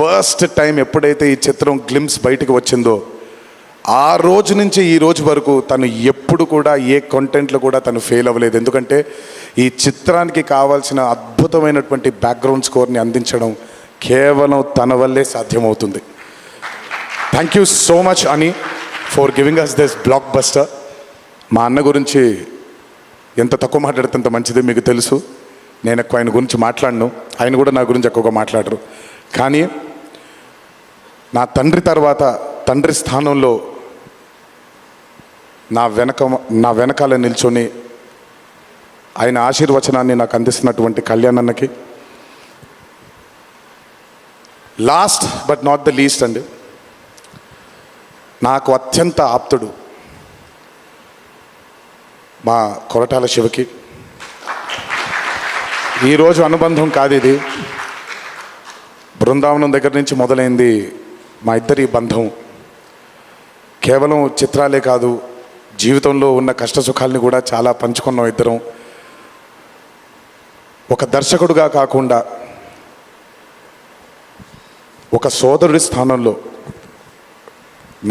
First time ఎప్పుడైతే ఈ చిత్రం గ్లిమ్స్ బయటకు వచ్చిందో ఆ రోజు నుంచి ఈ రోజు వరకు తను ఎప్పుడు కూడా ఏ కంటెంట్లో కూడా తను ఫెయిల్ అవ్వలేదు. ఎందుకంటే ఈ చిత్రానికి కావాల్సిన అద్భుతమైనటువంటి బ్యాక్గ్రౌండ్ స్కోర్ని అందించడం కేవలం తన వల్లే సాధ్యమవుతుంది. థ్యాంక్ యూ సో మచ్ అని for giving us this blockbuster. మా అన్న గురించి ఎంత తక్కువ మాట్లాడితే అంత మంచిది, మీకు తెలుసు. నేను ఎక్కువ ఆయన గురించి మాట్లాడను, ఆయన కూడా నా గురించి ఎక్కువగా మాట్లాడరు. కానీ నా తండ్రి తర్వాత తండ్రి స్థానంలో నా వెనకాల నిల్చొని ఆయన ఆశీర్వచనాన్ని నాకు అందిస్తున్నటువంటి కళ్యాణ్ అన్నకి, last but not the least అండి, నాకు అత్యంత ఆప్తుడు మా కొరటాల శివకి. ఈరోజు అనుబంధం కాదు ఇది, బృందావనం దగ్గర నుంచి మొదలైంది మా ఇద్దరి బంధం. కేవలం చిత్రాలే కాదు, జీవితంలో ఉన్న కష్ట సుఖాలని కూడా చాలా పంచుకున్నాం ఇద్దరం. ఒక దర్శకుడుగా కాకుండా ఒక సోదరుడి స్థానంలో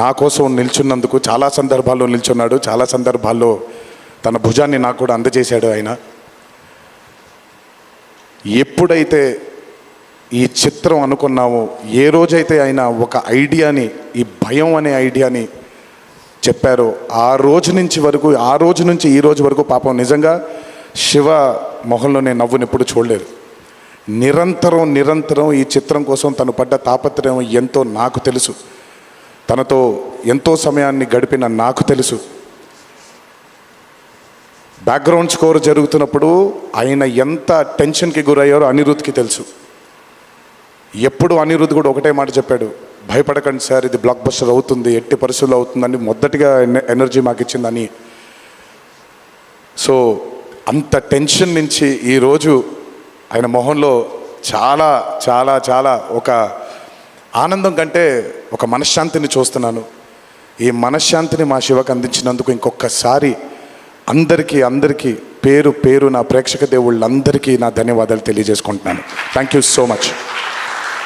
నా కోసం నిల్చున్నందుకు చాలా సందర్భాల్లో నిల్చున్నాడు, చాలా సందర్భాల్లో తన భుజాన్ని నాకు కూడా అందజేశాడు ఆయన. ఎప్పుడైతే ఈ చిత్రం అనుకున్నామో, ఏ రోజైతే ఆయన ఒక ఐడియాని, ఈ భయం అనే ఐడియాని చెప్పారో ఆ రోజు నుంచి ఈ రోజు వరకు పాపం నిజంగా శివ మొహంలో నేను నవ్వుని ఎప్పుడు చూడలేదు. నిరంతరం ఈ చిత్రం కోసం తను పడ్డ తాపత్రయం ఎంతో నాకు తెలుసు. తనతో ఎంతో సమయాన్ని గడిపిన నాకు తెలుసు. బ్యాక్గ్రౌండ్ స్కోర్ జరుగుతున్నప్పుడు ఆయన ఎంత టెన్షన్కి గురయ్యారో అనిరుద్ధ్కి తెలుసు. ఎప్పుడు అనిరుద్ధ్ కూడా ఒకటే మాట చెప్పాడు, భయపడకండి సార్, ఇది బ్లాక్ బస్టర్ అవుతుంది, ఎట్టి పరిస్థితుల్లో అవుతుందని మొదటిగా ఎనర్జీ మాకు ఇచ్చిందని. సో అంత టెన్షన్ నుంచి ఈరోజు ఆయన మొహంలో చాలా చాలా చాలా ఒక ఆనందం కంటే ఒక మనశ్శాంతిని చూస్తున్నాను. ఈ మనశ్శాంతిని మా శివకు అందించినందుకు ఇంకొకసారి అందరికీ పేరు నా ప్రేక్షక దేవుళ్ళందరికీ నా ధన్యవాదాలు తెలియజేసుకుంటున్నాను. Thank you so much.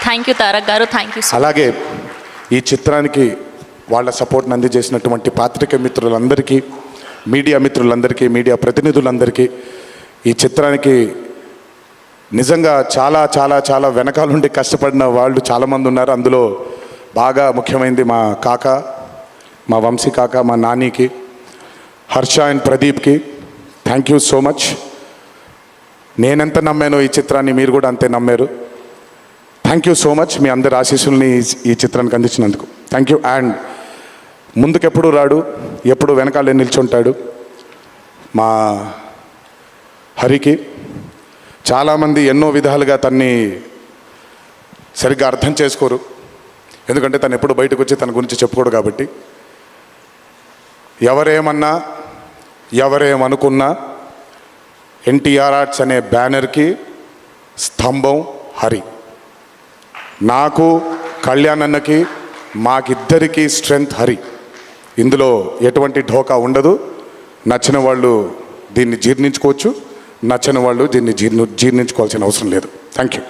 Thank you Tarak గారు, థ్యాంక్ యూ. అలాగే ఈ చిత్రానికి వాళ్ళ సపోర్ట్ని అందజేసినటువంటి పాత్రిక మిత్రులందరికీ, మీడియా మిత్రులందరికీ, మీడియా ప్రతినిధులందరికీ, ఈ చిత్రానికి నిజంగా చాలా చాలా చాలా వెనకాల నుండి కష్టపడిన వాళ్ళు చాలామంది ఉన్నారు. అందులో బాగా ముఖ్యమైనది మా కాక, మా వంశీ కాక, మా నానికి, హర్ష అండ్ ప్రదీప్కి థ్యాంక్ యూ సో మచ్. నేనెంత నమ్మానో ఈ చిత్రాన్ని మీరు కూడా అంతే నమ్మారు. Thank you so much. మీ అందరి ఆశీస్సుల్ని ఈ చిత్రానికి అందించినందుకు థ్యాంక్ యూ. అండ్ ముందుకెప్పుడు రాడు, ఎప్పుడు వెనకాలే నిల్చుంటాడు మా హరికి. చాలామంది ఎన్నో విధాలుగా తన్ని సరిగ్గా అర్థం చేసుకోరు, ఎందుకంటే తను ఎప్పుడు బయటకు వచ్చి తన గురించి చెప్పుకోడు కాబట్టి. ఎవరేమన్నా ఎవరేమనుకున్నా ఎన్టీఆర్ ఆర్ట్స్ అనే బ్యానర్కి స్తంభం హరి. నాకు, కళ్యాణ్ అన్నకి, మాకిద్దరికీ స్ట్రెంగ్త్ హరి. ఇందులో ఎటువంటి ఢోకా ఉండదు. నచ్చిన వాళ్ళు దీన్ని జీర్ణించుకోవచ్చు, నచ్చని వాళ్ళు దీన్ని జీర్ణించుకోవాల్సిన అవసరం లేదు. Thank you.